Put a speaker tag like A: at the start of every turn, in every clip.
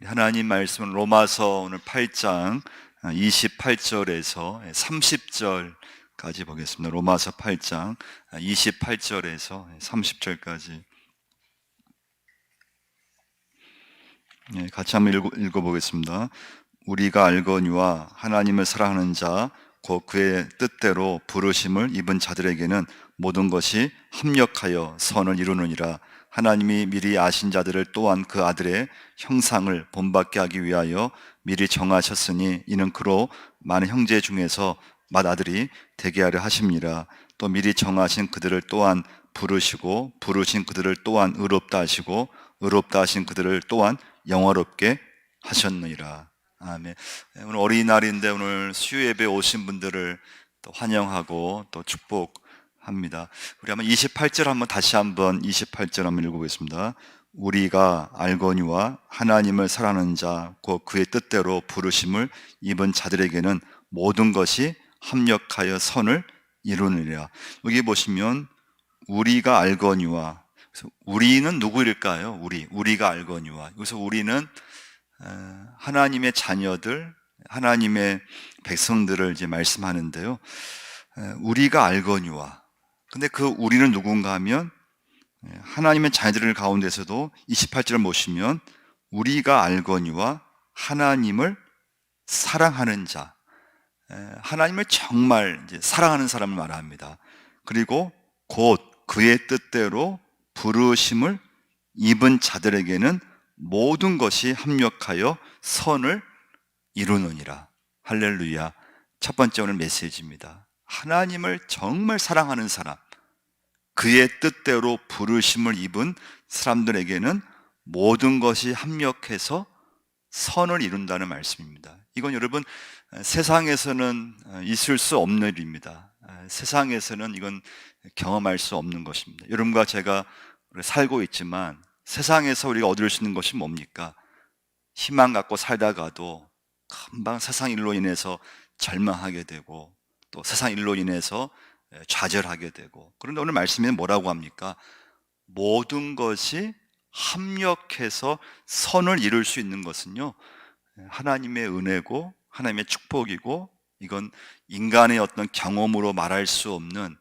A: 하나님 말씀은 로마서 오늘 8장 28절에서 30절까지 보겠습니다. 로마서 8장 28절에서 30절까지 같이 한번 읽어보겠습니다. 우리가 알거니와 하나님을 사랑하는 자 곧 그의 뜻대로 부르심을 입은 자들에게는 모든 것이 합력하여 선을 이루느니라. 하나님이 미리 아신 자들을 또한 그 아들의 형상을 본받게 하기 위하여 미리 정하셨으니 이는 그로 많은 형제 중에서 맏아들이 되게 하려 하심이라. 또 미리 정하신 그들을 또한 부르시고 부르신 그들을 또한 의롭다 하시고 의롭다 하신 그들을 또한 영화롭게 하셨느니라. 아멘. 오늘 어린이날인데 오늘 수요 예배 오신 분들을 또 환영하고 또 축복합니다. 우리 한번 28절 한번 다시 한번 28절 한번 읽어보겠습니다. 우리가 알거니와 하나님을 사랑하는 자 곧 그의 뜻대로 부르심을 입은 자들에게는 모든 것이 합력하여 선을 이루느니라. 여기 보시면 우리가 알거니와, 우리는 누구일까요? 우리가 알거니와. 여기서 우리는 하나님의 자녀들, 하나님의 백성들을 이제 말씀하는데요. 우리가 알거니와. 근데 그 우리는 누군가 하면 하나님의 자녀들 가운데서도 28절을 보시면 우리가 알거니와 하나님을 사랑하는 자, 하나님을 정말 이제 사랑하는 사람을 말합니다. 그리고 곧 그의 뜻대로 부르심을 입은 자들에게는 모든 것이 합력하여 선을 이루느니라. 할렐루야. 첫 번째 오늘 메시지입니다. 하나님을 정말 사랑하는 사람, 그의 뜻대로 부르심을 입은 사람들에게는 모든 것이 합력해서 선을 이룬다는 말씀입니다. 이건 여러분 세상에서는 있을 수 없는 일입니다. 세상에서는 이건 경험할 수 없는 것입니다. 여러분과 제가 살고 있지만 세상에서 우리가 얻을 수 있는 것이 뭡니까? 희망 갖고 살다가도 금방 세상 일로 인해서 절망하게 되고 또 세상 일로 인해서 좌절하게 되고. 그런데 오늘 말씀에 뭐라고 합니까? 모든 것이 합력해서 선을 이룰 수 있는 것은요, 하나님의 은혜고 하나님의 축복이고, 이건 인간의 어떤 경험으로 말할 수 없는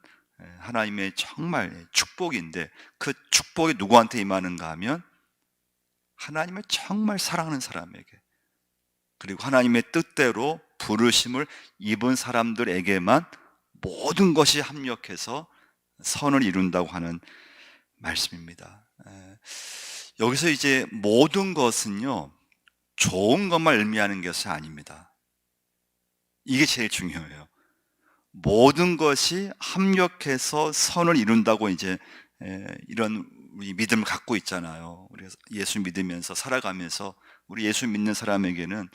A: 하나님의 정말 축복인데, 그 축복이 누구한테 임하는가 하면 하나님을 정말 사랑하는 사람에게, 그리고 하나님의 뜻대로 부르심을 입은 사람들에게만 모든 것이 합력해서 선을 이룬다고 하는 말씀입니다. 여기서 이제 모든 것은요, 좋은 것만 의미하는 것이 아닙니다. 이게 제일 중요해요. 모든 것이 합력해서 선을 이룬다고 이제 이런 우리 믿음을 갖고 있잖아요. 우리 예수 믿으면서 살아가면서 우리 예수 믿는 사람에게는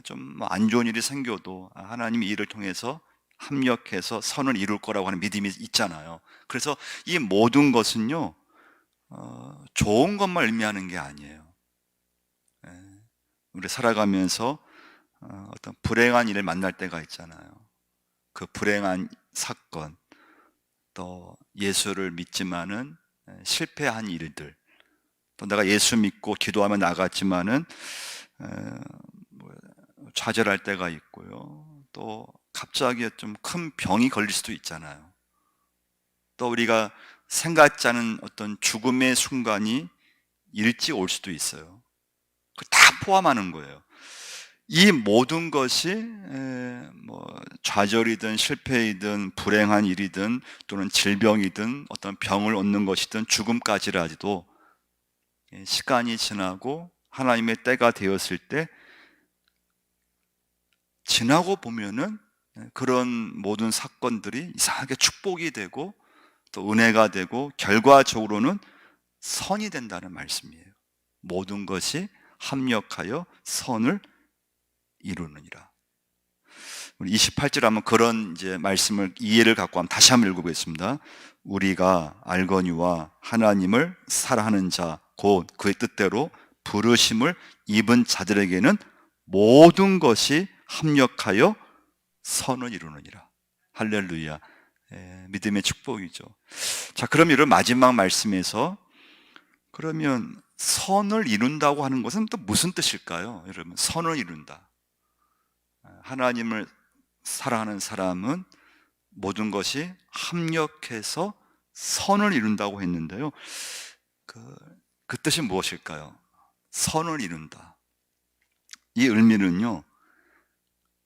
A: 좀 안 좋은 일이 생겨도 하나님이 이 일을 통해서 합력해서 선을 이룰 거라고 하는 믿음이 있잖아요. 그래서 이 모든 것은요, 좋은 것만 의미하는 게 아니에요. 우리 살아가면서 어떤 불행한 일을 만날 때가 있잖아요. 그 불행한 사건, 또 예수를 믿지만은 실패한 일들, 또 내가 예수 믿고 기도하며 나갔지만은 좌절할 때가 있고요. 또 갑자기 좀 큰 병이 걸릴 수도 있잖아요. 또 우리가 생각지 않은 어떤 죽음의 순간이 일찍 올 수도 있어요. 다 포함하는 거예요. 이 모든 것이 좌절이든 실패이든 불행한 일이든 또는 질병이든 어떤 병을 얻는 것이든 죽음까지라도 시간이 지나고 하나님의 때가 되었을 때 지나고 보면은 그런 모든 사건들이 이상하게 축복이 되고 또 은혜가 되고 결과적으로는 선이 된다는 말씀이에요. 모든 것이 합력하여 선을 이루느니라. 우리 28절 한번 그런 이제 말씀을 이해를 갖고 한번 다시 한번 읽어보겠습니다. 우리가 알거니와 하나님을 사랑하는 자 곧 그의 뜻대로 부르심을 입은 자들에게는 모든 것이 합력하여 선을 이루느니라. 할렐루야. 믿음의 축복이죠. 자, 그럼 이런 마지막 말씀에서 그러면 선을 이룬다고 하는 것은 또 무슨 뜻일까요? 여러분, 선을 이룬다. 하나님을 사랑하는 사람은 모든 것이 합력해서 선을 이룬다고 했는데요. 그 뜻이 무엇일까요? 선을 이룬다. 이 의미는요,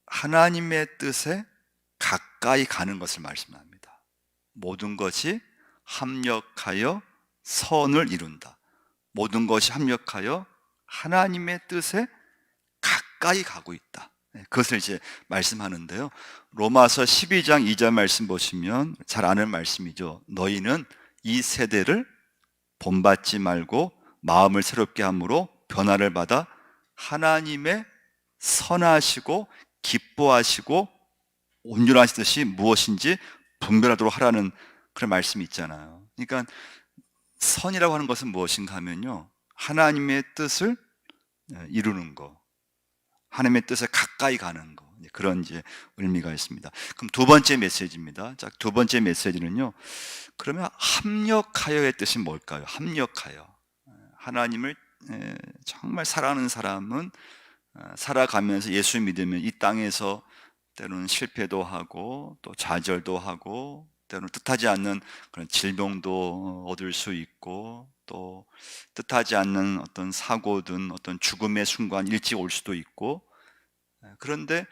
A: 하나님의 뜻에 가까이 가는 것을 말씀합니다. 모든 것이 합력하여 선을 이룬다. 모든 것이 합력하여 하나님의 뜻에 가까이 가고 있다. 그것을 이제 말씀하는데요. 로마서 12장 2절 말씀 보시면 잘 아는 말씀이죠. 너희는 이 세대를 본받지 말고 마음을 새롭게 함으로 변화를 받아 하나님의 선하시고 기뻐하시고 온전하신 뜻이 무엇인지 분별하도록 하라는 그런 말씀이 있잖아요. 그러니까 선이라고 하는 것은 무엇인가 하면요, 하나님의 뜻을 이루는 거, 하나님의 뜻에 가까이 가는 거, 그런 이제 의미가 있습니다. 그럼 두 번째 메시지입니다. 자, 두 번째 메시지는요, 그러면 합력하여의 뜻이 뭘까요? 합력하여. 하나님을 정말 사랑하는 사람은 살아가면서 예수 믿으면 이 땅에서 때로는 실패도 하고 또 좌절도 하고 때로는 뜻하지 않는 그런 질병도 얻을 수 있고 또 뜻하지 않는 어떤 사고든 어떤 죽음의 순간 일찍 올 수도 있고, 그런데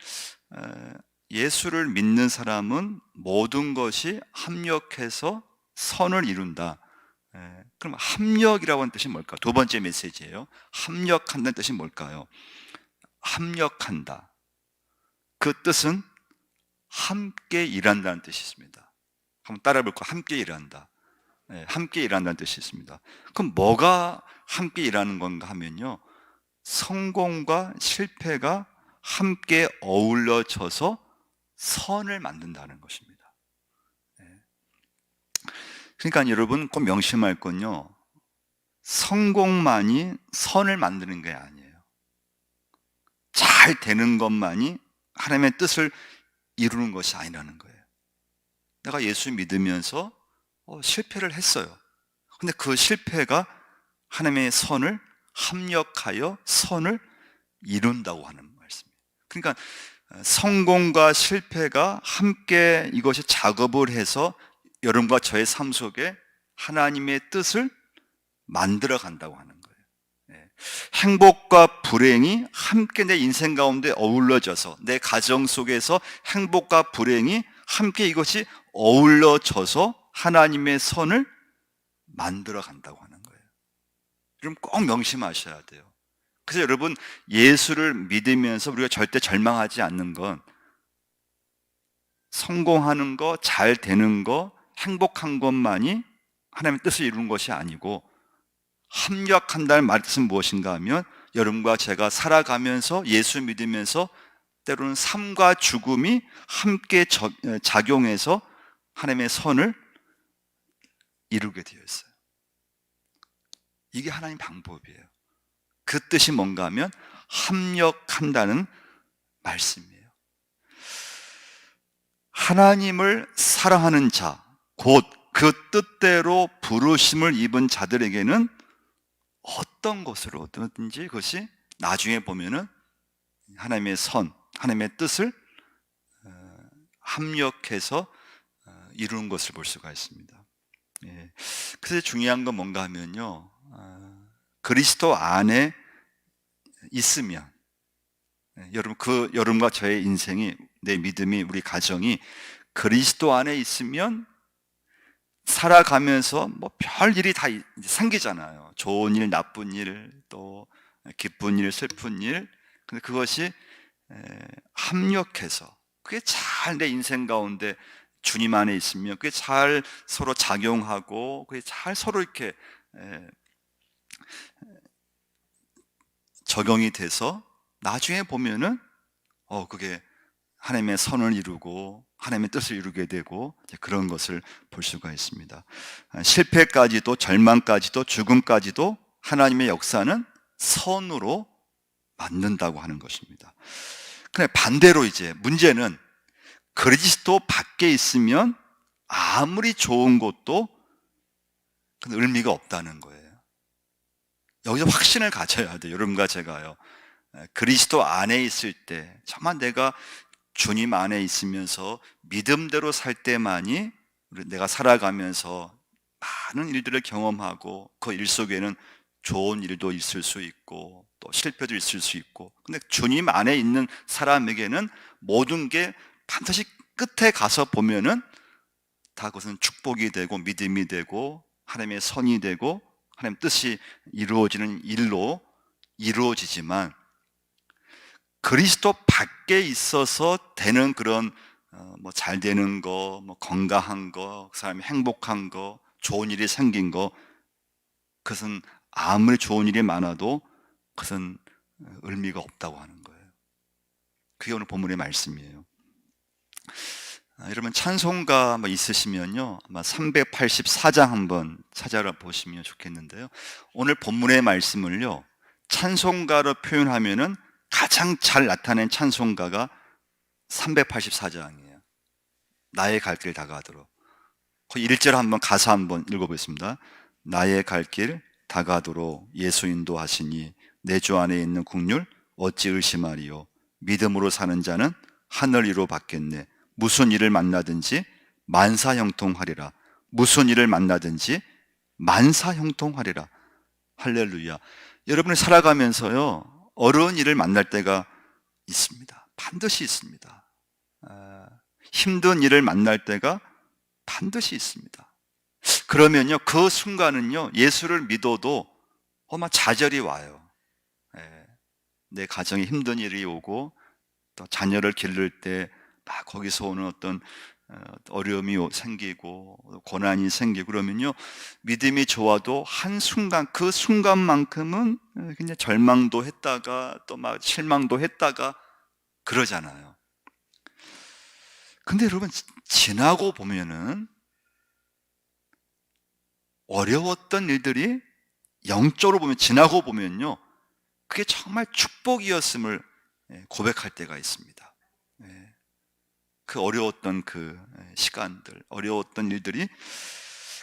A: 예수를 믿는 사람은 모든 것이 합력해서 선을 이룬다. 그럼 합력이라고 하는 뜻이 뭘까요? 두 번째 메시지예요. 합력한다는 뜻이 뭘까요? 합력한다. 그 뜻은 함께 일한다는 뜻이 있습니다. 한번 따라 볼까요? 함께 일한다. 함께 일한다는 뜻이 있습니다. 그럼 뭐가 함께 일하는 건가 하면요, 성공과 실패가 함께 어우러져서 선을 만든다는 것입니다. 그러니까 여러분 꼭 명심할 건요, 성공만이 선을 만드는 게 아니에요. 잘 되는 것만이 하나님의 뜻을 이루는 것이 아니라는 거예요. 내가 예수 믿으면서 실패를 했어요. 근데 그 실패가 하나님의 선을 합력하여 선을 이룬다고 하는 말씀이에요. 그러니까 성공과 실패가 함께 이것이 작업을 해서 여러분과 저의 삶 속에 하나님의 뜻을 만들어 간다고 하는 거예요. 행복과 불행이 함께 내 인생 가운데 어우러져서 내 가정 속에서 행복과 불행이 함께 이것이 어우러져서 하나님의 선을 만들어 간다고 하는 거예요. 여러분 꼭 명심하셔야 돼요. 그래서 여러분, 예수를 믿으면서 우리가 절대 절망하지 않는 건 성공하는 거, 잘 되는 거, 행복한 것만이 하나님의 뜻을 이루는 것이 아니고, 합력한다는 말뜻은 무엇인가 하면 여러분과 제가 살아가면서 예수 믿으면서 때로는 삶과 죽음이 함께 작용해서 하나님의 선을 이루게 되어 있어요. 이게 하나님 방법이에요. 그 뜻이 뭔가 하면 합력한다는 말씀이에요. 하나님을 사랑하는 자, 곧 그 뜻대로 부르심을 입은 자들에게는 어떤 것으로든지 그것이 나중에 보면은 하나님의 선, 하나님의 뜻을 합력해서 이루는 것을 볼 수가 있습니다. 그래서 중요한 건 뭔가 하면요, 그리스도 안에 있으면, 여러분과 저의 인생이, 내 믿음이, 우리 가정이 그리스도 안에 있으면 살아가면서 뭐 별 일이 다 생기잖아요. 좋은 일, 나쁜 일, 또 기쁜 일, 슬픈 일. 근데 그것이 합력해서 그게 잘 내 인생 가운데 주님 안에 있으면 그게 잘 서로 작용하고 그게 잘 서로 이렇게 적용이 돼서 나중에 보면은 그게 하나님의 선을 이루고 하나님의 뜻을 이루게 되고 그런 것을 볼 수가 있습니다. 실패까지도 절망까지도 죽음까지도 하나님의 역사는 선으로 만든다고 하는 것입니다. 근데 반대로 이제 문제는 그리스도 밖에 있으면 아무리 좋은 것도 의미가 없다는 거예요. 여기서 확신을 가져야 돼요. 여러분과 제가요. 그리스도 안에 있을 때, 정말 내가 주님 안에 있으면서 믿음대로 살 때만이 내가 살아가면서 많은 일들을 경험하고 그 일 속에는 좋은 일도 있을 수 있고 또 실패도 있을 수 있고, 근데 주님 안에 있는 사람에게는 모든 게 반드시 끝에 가서 보면은 다 그것은 축복이 되고 믿음이 되고 하나님의 선이 되고 하나님 뜻이 이루어지는 일로 이루어지지만, 그리스도 밖에 있어서 되는 그런 뭐 잘 되는 거, 뭐 건강한 거, 그 사람이 행복한 거, 좋은 일이 생긴 거, 그것은 아무리 좋은 일이 많아도 그것은 의미가 없다고 하는 거예요. 그게 오늘 본문의 말씀이에요. 여러분 찬송가 뭐 있으시면요, 아마 384장 한번 찾아보시면 좋겠는데요, 오늘 본문의 말씀을요 찬송가로 표현하면은 가장 잘 나타낸 찬송가가 384장이에요. 나의 갈 길 다가도록. 그 1절 한번 가사 한번 읽어보겠습니다. 나의 갈 길 다가도록 예수 인도하시니 내 주 안에 있는 국률 어찌 의심하리요. 믿음으로 사는 자는 하늘 위로 받겠네. 무슨 일을 만나든지 만사형통하리라. 무슨 일을 만나든지 만사형통하리라. 할렐루야. 여러분이 살아가면서요 어려운 일을 만날 때가 있습니다. 반드시 있습니다. 힘든 일을 만날 때가 반드시 있습니다. 그러면요 그 순간은요 예수를 믿어도 아마 좌절이 와요. 내 가정에 힘든 일이 오고 또 자녀를 기를 때 막 거기서 오는 어떤 어려움이 생기고 고난이 생기고 그러면요 믿음이 좋아도 한순간 그 순간만큼은 그냥 절망도 했다가 또 막 실망도 했다가 그러잖아요. 근데 여러분 지나고 보면은 어려웠던 일들이 영적으로 보면 지나고 보면요 그게 정말 축복이었음을 고백할 때가 있습니다. 그 어려웠던 그 시간들, 어려웠던 일들이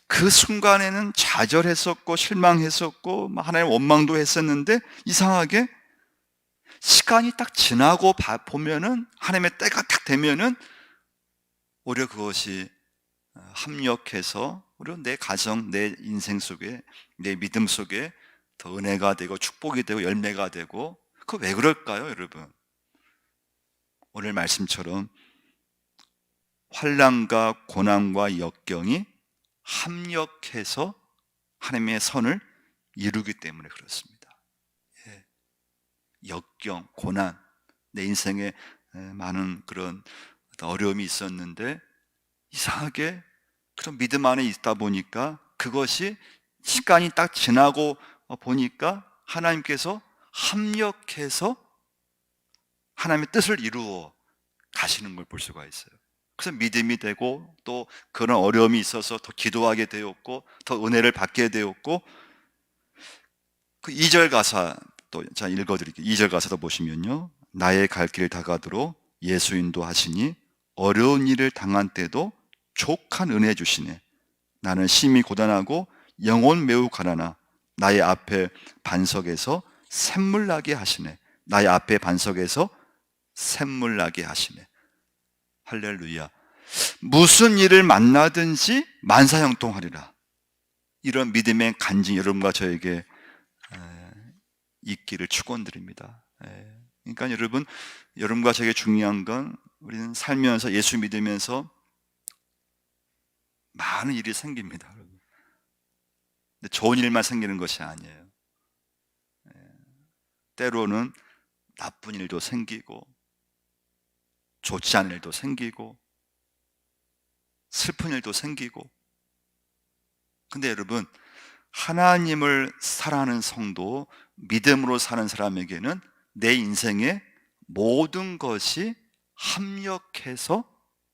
A: 그 순간에는 좌절했었고 실망했었고 하나님 원망도 했었는데, 이상하게 시간이 딱 지나고 보면은 하나님의 때가 딱 되면은 오히려 그것이 합력해서 오히려 내 가정, 내 인생 속에, 내 믿음 속에 더 은혜가 되고 축복이 되고 열매가 되고. 그거 왜 그럴까요, 여러분? 오늘 말씀처럼 환난과 고난과 역경이 합력해서 하나님의 선을 이루기 때문에 그렇습니다. 역경, 고난, 내 인생에 많은 그런 어려움이 있었는데 이상하게 그런 믿음 안에 있다 보니까 그것이 시간이 딱 지나고 보니까 하나님께서 합력해서 하나님의 뜻을 이루어 가시는 걸 볼 수가 있어요. 그래서 믿음이 되고 또 그런 어려움이 있어서 더 기도하게 되었고 더 은혜를 받게 되었고. 그 2절 가사 또 자 읽어드릴게요. 2절 가사도 보시면요, 나의 갈 길 다가도록 예수 인도하시니 어려운 일을 당한 때도 족한 은혜 주시네. 나는 심히 고단하고 영혼 매우 가난하. 나의 앞에 반석에서 샘물 나게 하시네. 나의 앞에 반석에서 샘물 나게 하시네. 할렐루야. 무슨 일을 만나든지 만사형통하리라. 이런 믿음의 간증 여러분과 저에게 있기를 축원드립니다. 그러니까 여러분, 여러분과 저에게 중요한 건 우리는 살면서 예수 믿으면서 많은 일이 생깁니다. 근데 좋은 일만 생기는 것이 아니에요. 때로는 나쁜 일도 생기고 좋지 않은 일도 생기고 슬픈 일도 생기고. 근데 여러분, 하나님을 사랑하는 성도, 믿음으로 사는 사람에게는 내 인생의 모든 것이 합력해서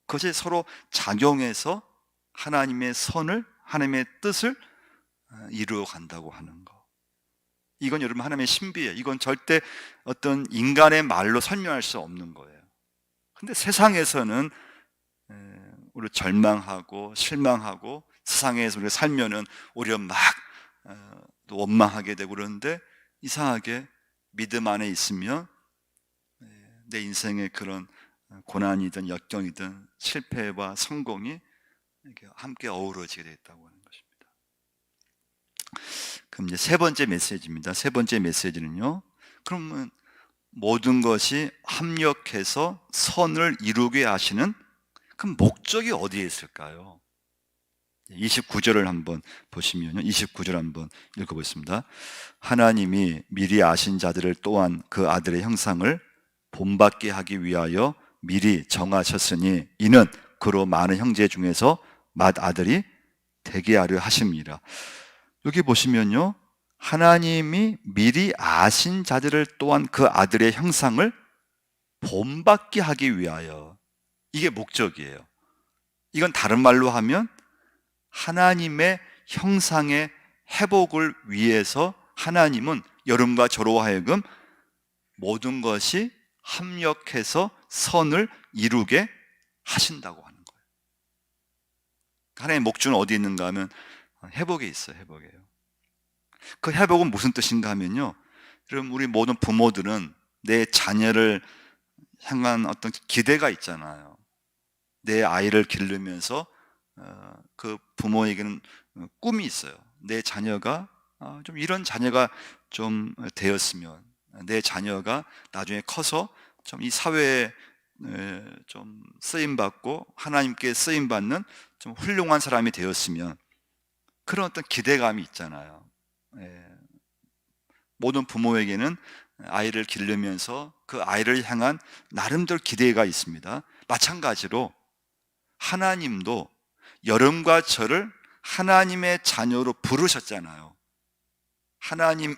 A: 그것이 서로 작용해서 하나님의 선을, 하나님의 뜻을 이루어 간다고 하는 거. 이건 여러분 하나님의 신비예요. 이건 절대 어떤 인간의 말로 설명할 수 없는 거예요. 근데 세상에서는 우리 절망하고 실망하고 세상에서 우리가 살면은 오히려 막 또 원망하게 되고 그러는데 이상하게 믿음 안에 있으면 내 인생의 그런 고난이든 역경이든 실패와 성공이 이렇게 함께 어우러지게 되었다고 하는 것입니다. 그럼 이제 세 번째 메시지입니다. 세 번째 메시지는요, 그러면 모든 것이 합력해서 선을 이루게 하시는 그 목적이 어디에 있을까요? 29절을 한번 보시면요, 29절 한번 읽어보겠습니다. 하나님이 미리 아신 자들을 또한 그 아들의 형상을 본받게 하기 위하여 미리 정하셨으니 이는 그로 많은 형제 중에서 맏아들이 되게 하려 하심이라. 여기 보시면요, 하나님이 미리 아신 자들을 또한 그 아들의 형상을 본받게 하기 위하여, 이게 목적이에요. 이건 다른 말로 하면 하나님의 형상의 회복을 위해서 하나님은 여러분과 저로 하여금 모든 것이 합력해서 선을 이루게 하신다고 하는 거예요. 하나님의 목적은 어디 있는가 하면 회복에 있어요. 회복이에요. 그 회복은 무슨 뜻인가 하면요, 여러분, 우리 모든 부모들은 내 자녀를 향한 어떤 기대가 있잖아요. 내 아이를 기르면서 그 부모에게는 꿈이 있어요. 내 자녀가 좀 이런 자녀가 좀 되었으면, 내 자녀가 나중에 커서 좀 이 사회에 좀 쓰임받고 하나님께 쓰임받는 좀 훌륭한 사람이 되었으면, 그런 어떤 기대감이 있잖아요. 모든 부모에게는 아이를 기르면서 그 아이를 향한 나름대로 기대가 있습니다. 마찬가지로 하나님도 여러분과 저를 하나님의 자녀로 부르셨잖아요. 하나님이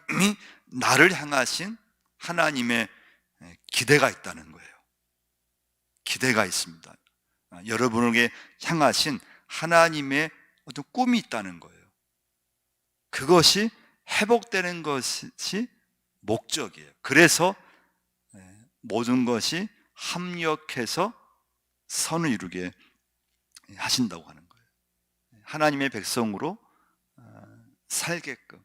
A: 나를 향하신 하나님의 기대가 있다는 거예요. 기대가 있습니다. 여러분에게 향하신 하나님의 어떤 꿈이 있다는 거예요. 그것이 회복되는 것이 목적이에요. 그래서 모든 것이 합력해서 선을 이루게 하신다고 하는 거예요. 하나님의 백성으로 살게끔,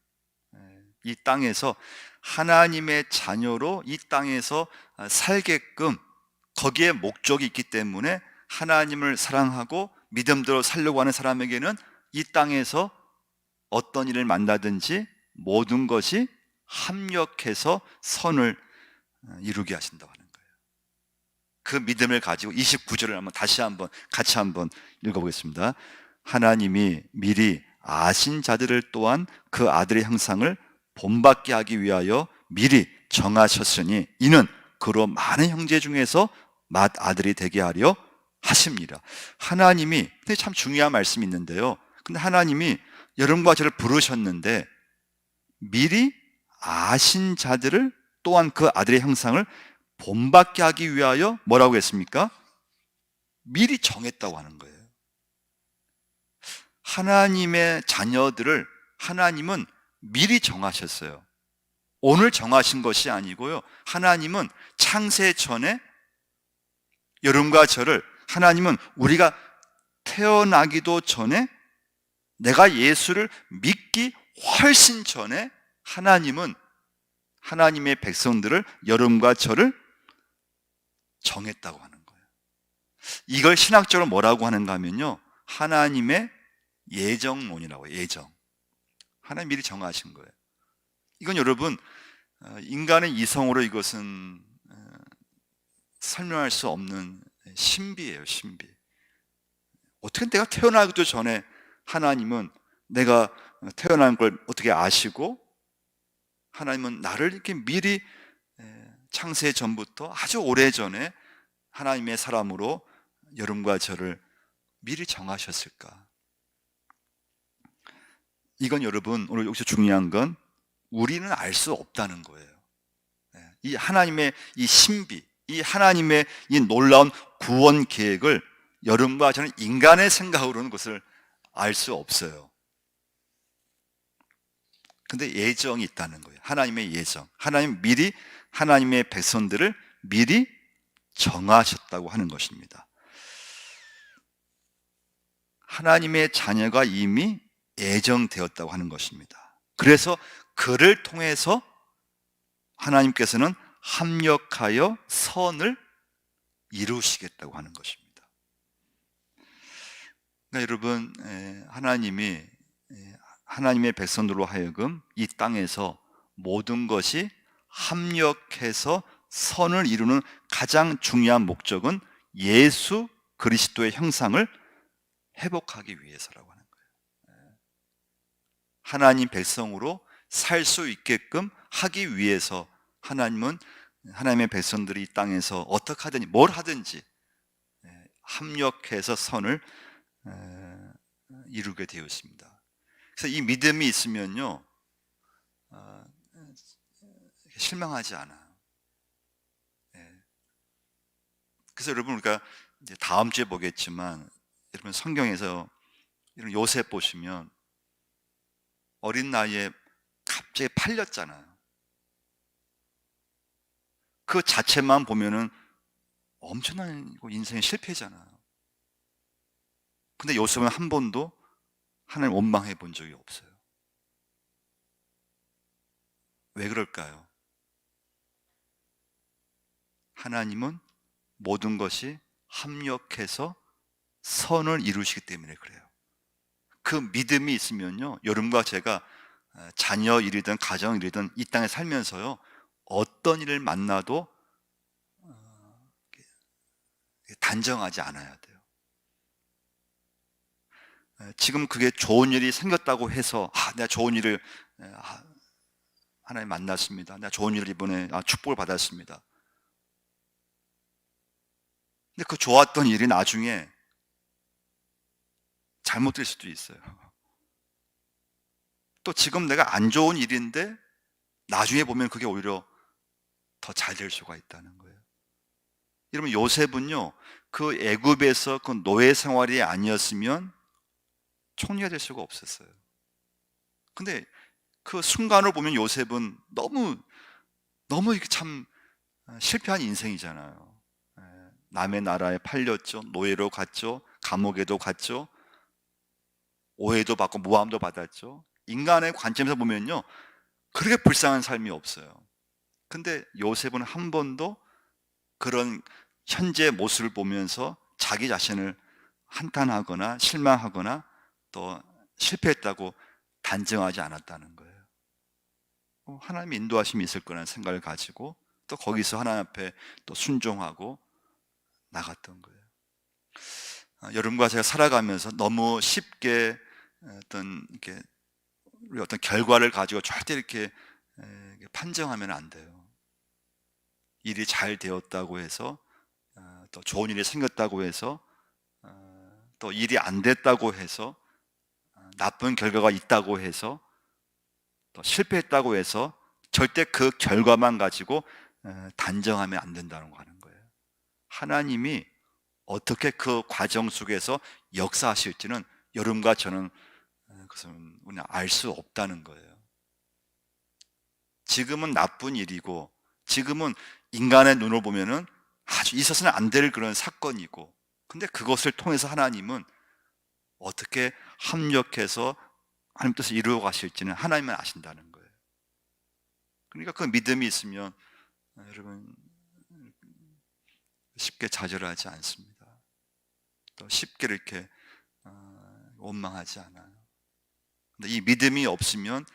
A: 이 땅에서 하나님의 자녀로 이 땅에서 살게끔, 거기에 목적이 있기 때문에 하나님을 사랑하고 믿음대로 살려고 하는 사람에게는 이 땅에서 어떤 일을 만나든지 모든 것이 합력해서 선을 이루게 하신다고 하는 거예요. 그 믿음을 가지고 29절을 같이 한번 읽어보겠습니다. 하나님이 미리 아신 자들을 또한 그 아들의 형상을 본받게 하기 위하여 미리 정하셨으니 이는 그로 많은 형제 중에서 맏아들이 되게 하려 하십니다. 하나님이, 근데 참 중요한 말씀이 있는데요, 근데 하나님이 여러분과 저를 부르셨는데 미리 아신 자들을 또한 그 아들의 형상을 본받게 하기 위하여 뭐라고 했습니까? 미리 정했다고 하는 거예요. 하나님의 자녀들을 하나님은 미리 정하셨어요. 오늘 정하신 것이 아니고요, 하나님은 창세 전에 여러분과 저를, 하나님은 우리가 태어나기도 전에, 내가 예수를 믿기 훨씬 전에 하나님은 하나님의 백성들을, 여러분과 저를 정했다고 하는 거예요. 이걸 신학적으로 뭐라고 하는가 하면요, 하나님의 예정론이라고 해요. 예정. 하나님 미리 정하신 거예요. 이건 여러분, 인간의 이성으로 이것은 설명할 수 없는 신비예요. 신비. 어떻게 내가 태어나기도 전에 하나님은 내가 태어난 걸 어떻게 아시고, 하나님은 나를 이렇게 미리 창세 전부터 아주 오래전에 하나님의 사람으로 여러분과 저를 미리 정하셨을까? 이건 여러분, 오늘 여기서 중요한 건 우리는 알 수 없다는 거예요. 이 하나님의 이 신비, 이 하나님의 이 놀라운 구원 계획을 여러분과 저는 인간의 생각으로는 그것을 알 수 없어요. 근데 예정이 있다는 거예요. 하나님의 예정. 하나님 미리 하나님의 백성들을 미리 정하셨다고 하는 것입니다. 하나님의 자녀가 이미 예정되었다고 하는 것입니다. 그래서 그를 통해서 하나님께서는 합력하여 선을 이루시겠다고 하는 것입니다. 그러니까 여러분, 하나님이 하나님의 백성들로 하여금 이 땅에서 모든 것이 합력해서 선을 이루는 가장 중요한 목적은 예수 그리스도의 형상을 회복하기 위해서라고 하는 거예요. 하나님 백성으로 살 수 있게끔 하기 위해서 하나님은 하나님의 백성들이 이 땅에서 어떻게 하든지 뭘 하든지 합력해서 선을 이루게 되었습니다. 그래서 이 믿음이 있으면요, 실망하지 않아요. 그래서 여러분, 우리가 이제 다음 주에 보겠지만, 여러분 성경에서 이런 요셉 보시면 어린 나이에 갑자기 팔렸잖아요. 그 자체만 보면은 엄청난 인생의 실패잖아요. 근데 요셉은 한 번도 하나님 원망해 본 적이 없어요. 왜 그럴까요? 하나님은 모든 것이 합력해서 선을 이루시기 때문에 그래요. 그 믿음이 있으면요, 여러분과 제가 자녀 일이든 가정 일이든 이 땅에 살면서요, 어떤 일을 만나도 단정하지 않아야 돼요. 지금 그게 좋은 일이 생겼다고 해서 내가 좋은 일을 하나님 만났습니다. 내가 좋은 일을 이번에 축복을 받았습니다. 근데 그 좋았던 일이 나중에 잘못될 수도 있어요. 또 지금 내가 안 좋은 일인데 나중에 보면 그게 오히려 더 잘 될 수가 있다는 거예요. 여러분, 요셉은요, 그 애굽에서 그 노예 생활이 아니었으면 총리가 될 수가 없었어요. 근데 그 순간을 보면 요셉은 너무 이렇게 참 실패한 인생이잖아요. 남의 나라에 팔렸죠. 노예로 갔죠. 감옥에도 갔죠. 오해도 받고 모함도 받았죠. 인간의 관점에서 보면요, 그렇게 불쌍한 삶이 없어요. 근데 요셉은 한 번도 그런 현재 모습을 보면서 자기 자신을 한탄하거나 실망하거나 또 실패했다고 단정하지 않았다는 거예요. 하나님의 인도하심이 있을 거라는 생각을 가지고 또 거기서 하나님 앞에 또 순종하고 나갔던 거예요. 여러분과 제가 살아가면서 너무 쉽게 어떤 결과를 가지고 절대 이렇게 판정하면 안 돼요. 일이 잘 되었다고 해서 또 좋은 일이 생겼다고 해서 또 일이 안 됐다고 해서 나쁜 결과가 있다고 해서 또 실패했다고 해서 절대 그 결과만 가지고 단정하면 안 된다는 거 하는 거예요. 하나님이 어떻게 그 과정 속에서 역사하실지는 여러분과 저는 그것은 우리는 알 수 없다는 거예요. 지금은 나쁜 일이고 지금은 인간의 눈으로 보면은 아주 있어서는 안 될 그런 사건이고, 근데 그것을 통해서 하나님은 어떻게 합력해서 하나님 뜻을 이루어 가실지는 하나님만 아신다는 거예요. 그러니까 그 믿음이 있으면 여러분 쉽게 좌절하지 않습니다. 또 쉽게 이렇게 원망하지 않아요. 근데 이 믿음이 없으면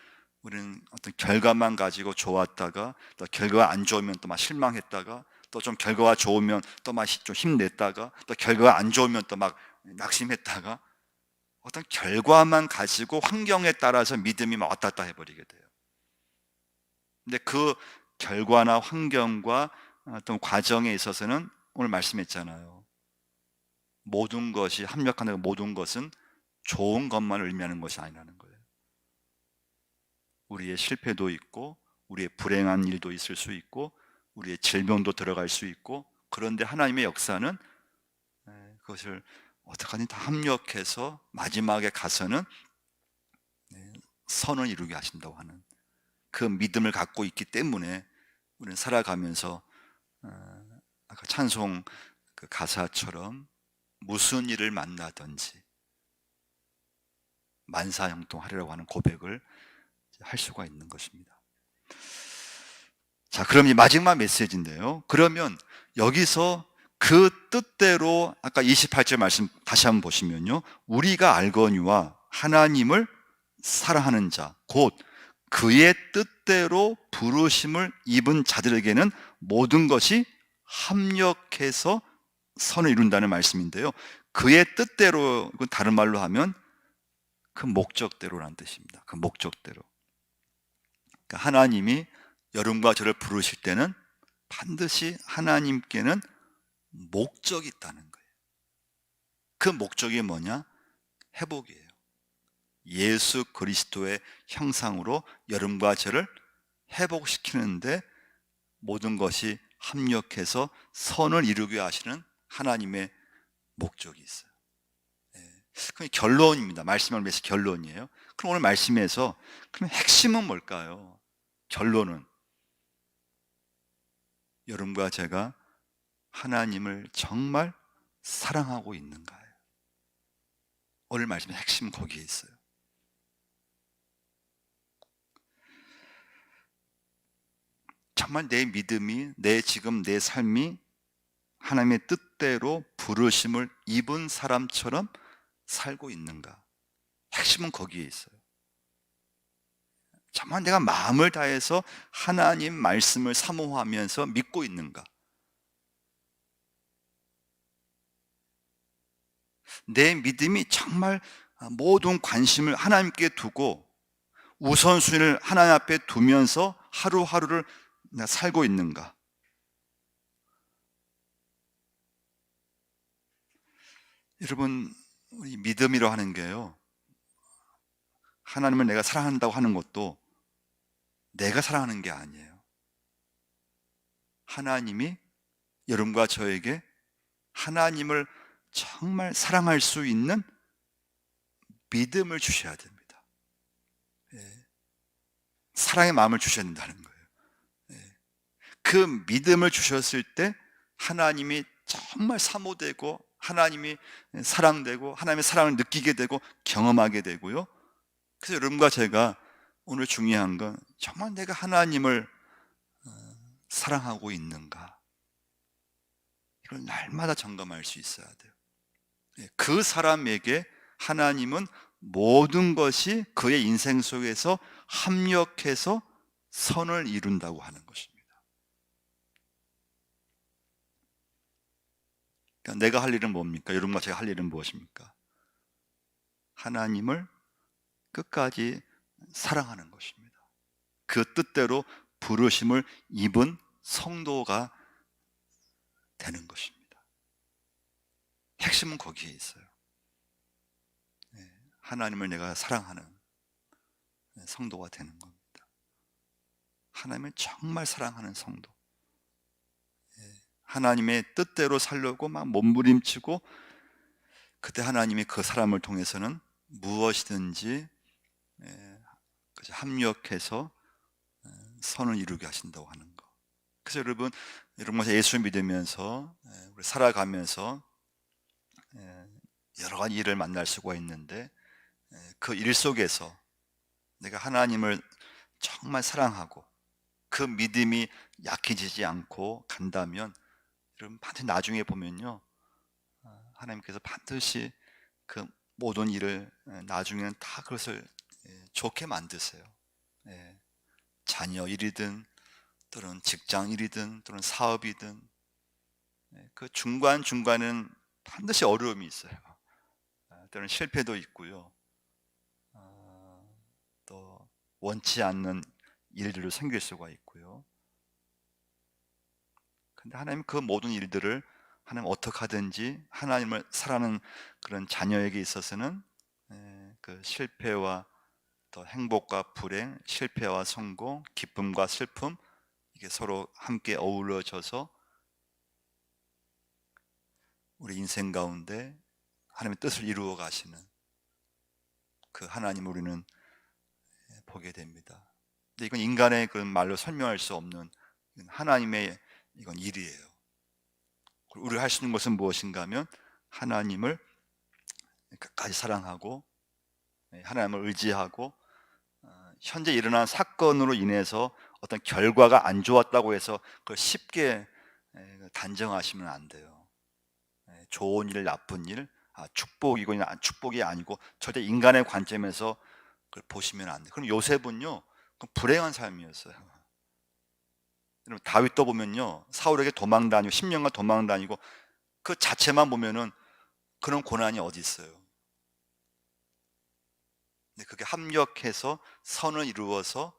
A: 우리는 어떤 결과만 가지고 좋았다가 또 결과가 안 좋으면 또 막 실망했다가 또 좀 결과가 좋으면 또 막 좀 힘냈다가 또 결과가 안 좋으면 또 막 낙심했다가 어떤 결과만 가지고 환경에 따라서 믿음이 막 왔다 갔다 해버리게 돼요. 근데 그 결과나 환경과 어떤 과정에 있어서는 오늘 말씀했잖아요. 모든 것이 합력하는 모든 것은 좋은 것만 의미하는 것이 아니라는 거예요. 우리의 실패도 있고 우리의 불행한 일도 있을 수 있고 우리의 질병도 들어갈 수 있고, 그런데 하나님의 역사는 그것을 어떡하니 다 합력해서 마지막에 가서는 선을 이루게 하신다고 하는 그 믿음을 갖고 있기 때문에 우리는 살아가면서 아까 찬송 그 가사처럼 무슨 일을 만나든지 만사형통하리라고 하는 고백을 할 수가 있는 것입니다. 자, 그럼 이 마지막 메시지인데요. 그러면 여기서 그 뜻대로 아까 28절 말씀 다시 한번 보시면요. 우리가 알거니와 하나님을 사랑하는 자, 곧 그의 뜻대로 부르심을 입은 자들에게는 모든 것이 합력해서 선을 이룬다는 말씀인데요. 그의 뜻대로, 이건 다른 말로 하면 그 목적대로라는 뜻입니다. 그 목적대로. 그러니까 하나님이 여러분과 저를 부르실 때는 반드시 하나님께는 목적이 있다는 거예요. 그 목적이 뭐냐? 회복이에요. 예수 그리스도의 형상으로 여러분과 저를 회복시키는데 모든 것이 합력해서 선을 이루게 하시는 하나님의 목적이 있어요. 그럼 결론입니다. 말씀을 위해서 결론이에요. 그럼 오늘 말씀에서 그럼 핵심은 뭘까요? 결론은 여러분과 제가 하나님을 정말 사랑하고 있는가요? 오늘 말씀의 핵심은 거기에 있어요. 정말 내 믿음이, 지금 내 삶이 하나님의 뜻대로 부르심을 입은 사람처럼 살고 있는가? 핵심은 거기에 있어요. 정말 내가 마음을 다해서 하나님 말씀을 사모하면서 믿고 있는가? 내 믿음이 정말 모든 관심을 하나님께 두고 우선순위를 하나님 앞에 두면서 하루하루를 살고 있는가? 여러분, 우리 믿음이라고 하는 게요, 하나님을 내가 사랑한다고 하는 것도 내가 사랑하는 게 아니에요. 하나님이 여러분과 저에게 하나님을 정말 사랑할 수 있는 믿음을 주셔야 됩니다. 사랑의 마음을 주셔야 된다는 거예요. 그 믿음을 주셨을 때 하나님이 정말 사모되고 하나님이 사랑되고 하나님의 사랑을 느끼게 되고 경험하게 되고요. 그래서 여러분과 제가 오늘 중요한 건 정말 내가 하나님을 사랑하고 있는가, 이걸 날마다 점검할 수 있어야 돼요. 그 사람에게 하나님은 모든 것이 그의 인생 속에서 합력해서 선을 이룬다고 하는 것입니다. 그러니까 내가 할 일은 뭡니까? 여러분과 제가 할 일은 무엇입니까? 하나님을 끝까지 사랑하는 것입니다. 그 뜻대로 부르심을 입은 성도가 되는 것입니다. 핵심은 거기에 있어요. 하나님을 내가 사랑하는 성도가 되는 겁니다. 하나님을 정말 사랑하는 성도. 하나님의 뜻대로 살려고 막 몸부림치고, 그때 하나님이 그 사람을 통해서는 무엇이든지 합력해서 선을 이루게 하신다고 하는 거. 그래서 여러분 예수 믿으면서 우리 살아가면서 여러 가지 일을 만날 수가 있는데, 그 일 속에서 내가 하나님을 정말 사랑하고 그 믿음이 약해지지 않고 간다면, 여러분 반드시 나중에 보면요, 하나님께서 반드시 그 모든 일을 나중에는 다 그것을 좋게 만드세요. 자녀 일이든 또는 직장 일이든 또는 사업이든 그 중간중간은 반드시 어려움이 있어요. 또는 실패도 있고요. 또 원치 않는 일들도 생길 수가 있고요. 근데 하나님 그 모든 일들을 하나님 어떻게 하든지 하나님을 사랑하는 그런 자녀에게 있어서는 그 실패와 또 행복과 불행, 실패와 성공, 기쁨과 슬픔, 이게 서로 함께 어우러져서 우리 인생 가운데 하나님의 뜻을 이루어 가시는 그 하나님을 우리는 보게 됩니다. 근데 이건 인간의 그런 말로 설명할 수 없는 하나님의 이건 일이에요. 우리가 할 수 있는 것은 무엇인가 하면 하나님을 끝까지 사랑하고 하나님을 의지하고 현재 일어난 사건으로 인해서 어떤 결과가 안 좋았다고 해서 그걸 쉽게 단정하시면 안 돼요. 좋은 일, 나쁜 일, 축복이고 축복이 아니고 절대 인간의 관점에서 그걸 보시면 안 돼요. 그럼 요셉은요, 불행한 삶이었어요. 여러분, 다윗도 보면요, 사울에게 도망 다니고 10년간 도망 다니고 그 자체만 보면은 그런 고난이 어디 있어요. 근데 그게 합력해서 선을 이루어서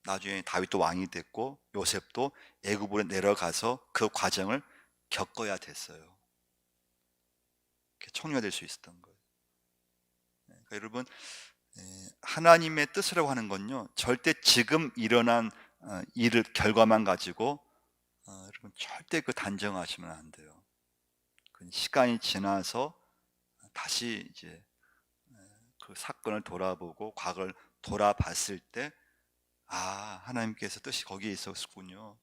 A: 나중에 다윗도 왕이 됐고 요셉도 애굽으로 내려가서 그 과정을 겪어야 됐어요. 청년이 될 수 있었던 거예요. 그러니까 여러분, 하나님의 뜻이라고 하는 건요, 절대 지금 일어난 일을 결과만 가지고 여러분 절대 그 단정하시면 안 돼요. 그 시간이 지나서 다시 이제 그 사건을 돌아보고 과거를 돌아봤을 때, 하나님께서 뜻이 거기에 있었군요.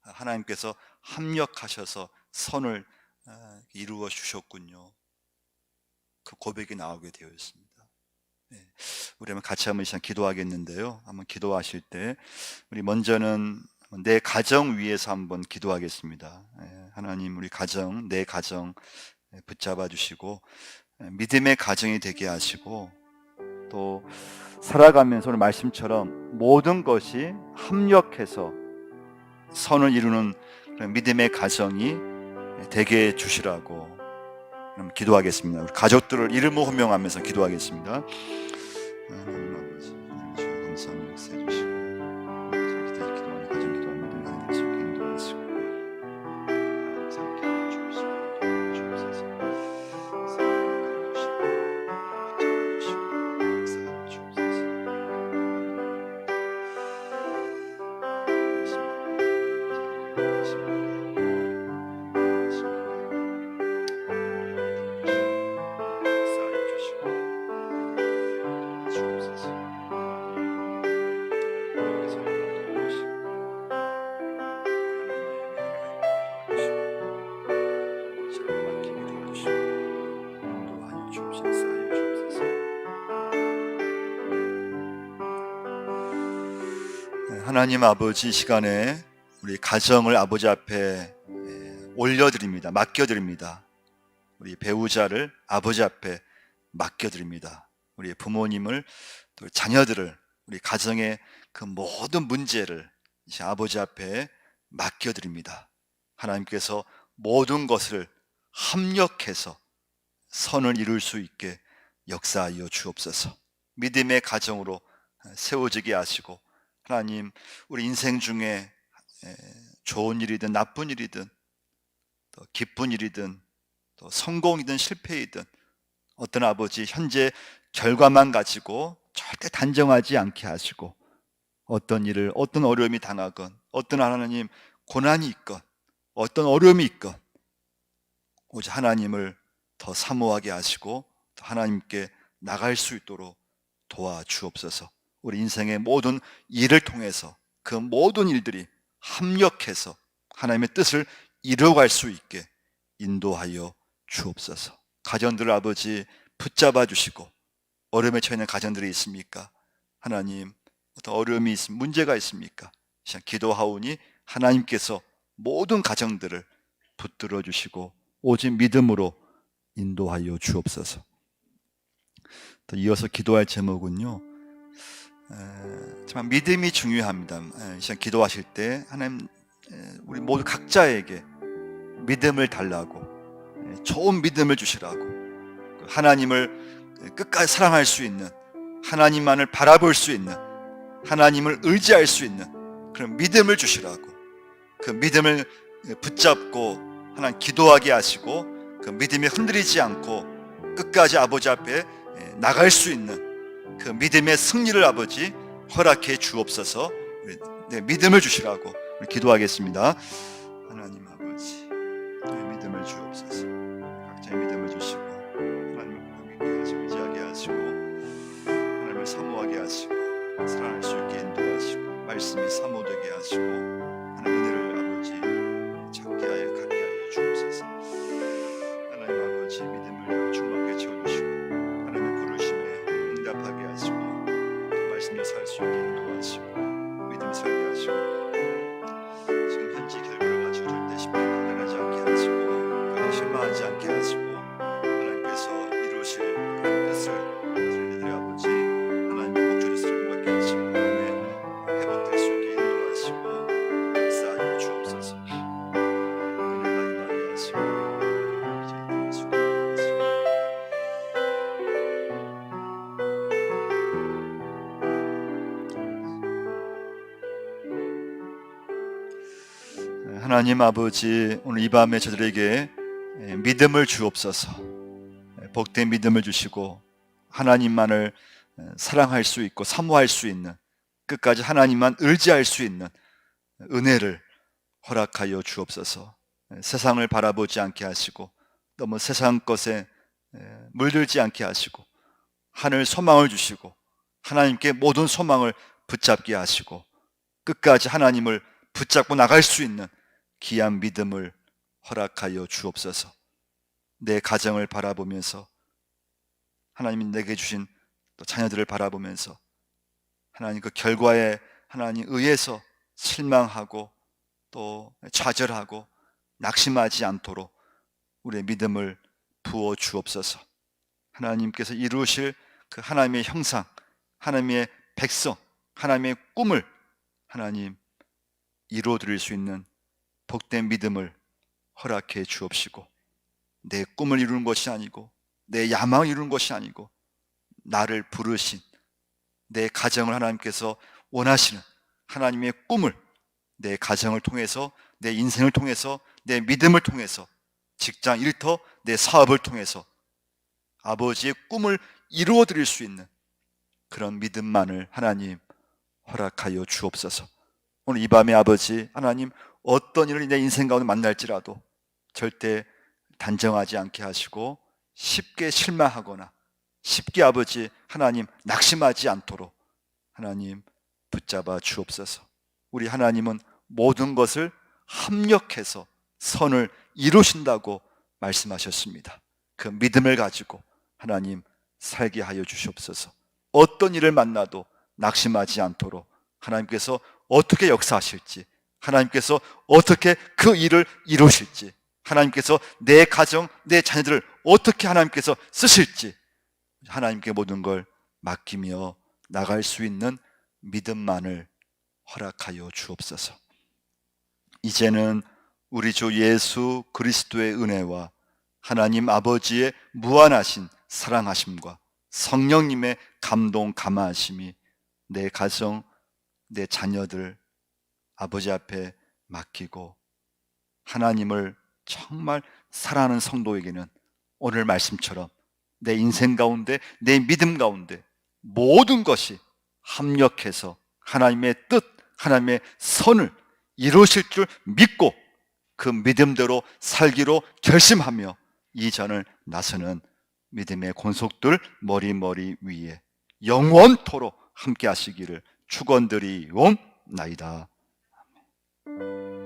A: 하나님께서 합력하셔서 선을 이루어 주셨군요. 그 고백이 나오게 되어 있습니다. 우리 한번 같이 한번 시간 기도하겠는데요. 한번 기도하실 때 우리 먼저는 내 가정 위해서 한번 기도하겠습니다. 하나님, 우리 가정, 내 가정 붙잡아 주시고 믿음의 가정이 되게 하시고, 또 살아가면서 오늘 말씀처럼 모든 것이 합력해서 선을 이루는 그런 믿음의 가정이 되게 해주시라고 기도하겠습니다. 우리 가족들을 이름으로 호명하면서 기도하겠습니다. 하나님 아버지, 주여 감사합니다. 역사해 주시고 저희 기도하는 가정 기도합니다. 하나님 수 있게 인도하시고 하나님 함께 주옵소서. 주옵소서. 하나님 아버지, 시간에 우리 가정을 아버지 앞에 올려드립니다. 맡겨드립니다. 우리 배우자를 아버지 앞에 맡겨드립니다. 우리 부모님을, 또 자녀들을, 우리 가정의 그 모든 문제를 이제 아버지 앞에 맡겨드립니다. 하나님께서 모든 것을 합력해서 선을 이룰 수 있게 역사하여 주옵소서. 믿음의 가정으로 세워지게 하시고, 하나님, 우리 인생 중에 좋은 일이든 나쁜 일이든 또 기쁜 일이든 또 성공이든 실패이든 어떤 아버지 현재 결과만 가지고 절대 단정하지 않게 하시고, 어떤 일을 어떤 어려움이 당하건 어떤 하나님 고난이 있건 어떤 어려움이 있건 오직 하나님을 더 사모하게 하시고 더 하나님께 나갈 수 있도록 도와주옵소서. 우리 인생의 모든 일을 통해서 그 모든 일들이 합력해서 하나님의 뜻을 이루어갈 수 있게 인도하여 주옵소서. 가정들 아버지 붙잡아 주시고, 어려움에 처해 있는 가정들이 있습니까? 하나님, 어떤 어려움이 있습니까? 문제가 있습니까? 기도하오니 하나님께서 모든 가정들을 붙들어 주시고 오직 믿음으로 인도하여 주옵소서. 또 이어서 기도할 제목은요, 정말 믿음이 중요합니다. 기도하실 때 하나님, 우리 모두 각자에게 믿음을 달라고, 좋은 믿음을 주시라고, 하나님을 끝까지 사랑할 수 있는, 하나님만을 바라볼 수 있는, 하나님을 의지할 수 있는 그런 믿음을 주시라고, 그 믿음을 붙잡고 하나님 기도하게 하시고 그 믿음이 흔들리지 않고 끝까지 아버지 앞에 나갈 수 있는 그 믿음의 승리를 아버지 허락해 주옵소서. 믿음을 주시라고 기도하겠습니다. 하나님 아버지, 믿음을 주옵소서. 각자의 믿음을 주시고 하나님을 믿게 하시고 의지하게 하시고 하나님을 사모하게 하시고 사랑할 수 있게 인도하시고 말씀이 사모되게 하시고 하나님 은혜를 아버지 찾게 하여 갖게 하여 주옵소서. 하나님 아버지, 믿음을 충만하게 채워주시고 하나님의 부르심에 응답하게 하시고 말씀을 살 수 있게 바라보지 않게 하시고 하나님께서 이루실 그런 뜻을 저희들의 아버지 하나님의 목적을 수행받게 하시고 하나님의 회복될 수 있게 인도하시고 역사하여 주옵소서. 은혜가 임하게 하시고 저희들의 수고하시고 하나님 아버지, 오늘 이 밤에 저들에게 믿음을 주옵소서. 복된 믿음을 주시고 하나님만을 사랑할 수 있고 사모할 수 있는, 끝까지 하나님만 의지할 수 있는 은혜를 허락하여 주옵소서. 세상을 바라보지 않게 하시고 너무 세상 것에 물들지 않게 하시고 하늘 소망을 주시고 하나님께 모든 소망을 붙잡게 하시고 끝까지 하나님을 붙잡고 나갈 수 있는 귀한 믿음을 허락하여 주옵소서. 내 가정을 바라보면서 하나님이 내게 주신 또 자녀들을 바라보면서 하나님 그 결과에 하나님 의해서 실망하고 또 좌절하고 낙심하지 않도록 우리의 믿음을 부어 주옵소서. 하나님께서 이루실 그 하나님의 형상, 하나님의 백성, 하나님의 꿈을 하나님 이루어 드릴 수 있는 복된 믿음을 허락해 주옵시고, 내 꿈을 이루는 것이 아니고 내 야망을 이루는 것이 아니고 나를 부르신 내 가정을 하나님께서 원하시는 하나님의 꿈을 내 가정을 통해서, 내 인생을 통해서, 내 믿음을 통해서, 직장 일터 내 사업을 통해서 아버지의 꿈을 이루어 드릴 수 있는 그런 믿음만을 하나님 허락하여 주옵소서. 오늘 이 밤에 아버지 하나님, 어떤 일을 내 인생 가운데 만날지라도 절대 단정하지 않게 하시고 쉽게 실망하거나 쉽게 아버지 하나님 낙심하지 않도록 하나님 붙잡아 주옵소서. 우리 하나님은 모든 것을 합력해서 선을 이루신다고 말씀하셨습니다. 그 믿음을 가지고 하나님 살게 하여 주시옵소서. 어떤 일을 만나도 낙심하지 않도록 하나님께서 어떻게 역사하실지, 하나님께서 어떻게 그 일을 이루실지, 하나님께서 내 가정, 내 자녀들을 어떻게 하나님께서 쓰실지 하나님께 모든 걸 맡기며 나갈 수 있는 믿음만을 허락하여 주옵소서. 이제는 우리 주 예수 그리스도의 은혜와 하나님 아버지의 무한하신 사랑하심과 성령님의 감동 감화하심이 내 가정, 내 자녀들 아버지 앞에 맡기고 하나님을 정말 사랑하는 성도에게는 오늘 말씀처럼 내 인생 가운데, 내 믿음 가운데 모든 것이 합력해서 하나님의 뜻, 하나님의 선을 이루실 줄 믿고 그 믿음대로 살기로 결심하며 이 전을 나서는 믿음의 권속들 머리 위에 영원토록 함께 하시기를 축원드리옵나이다. 아멘.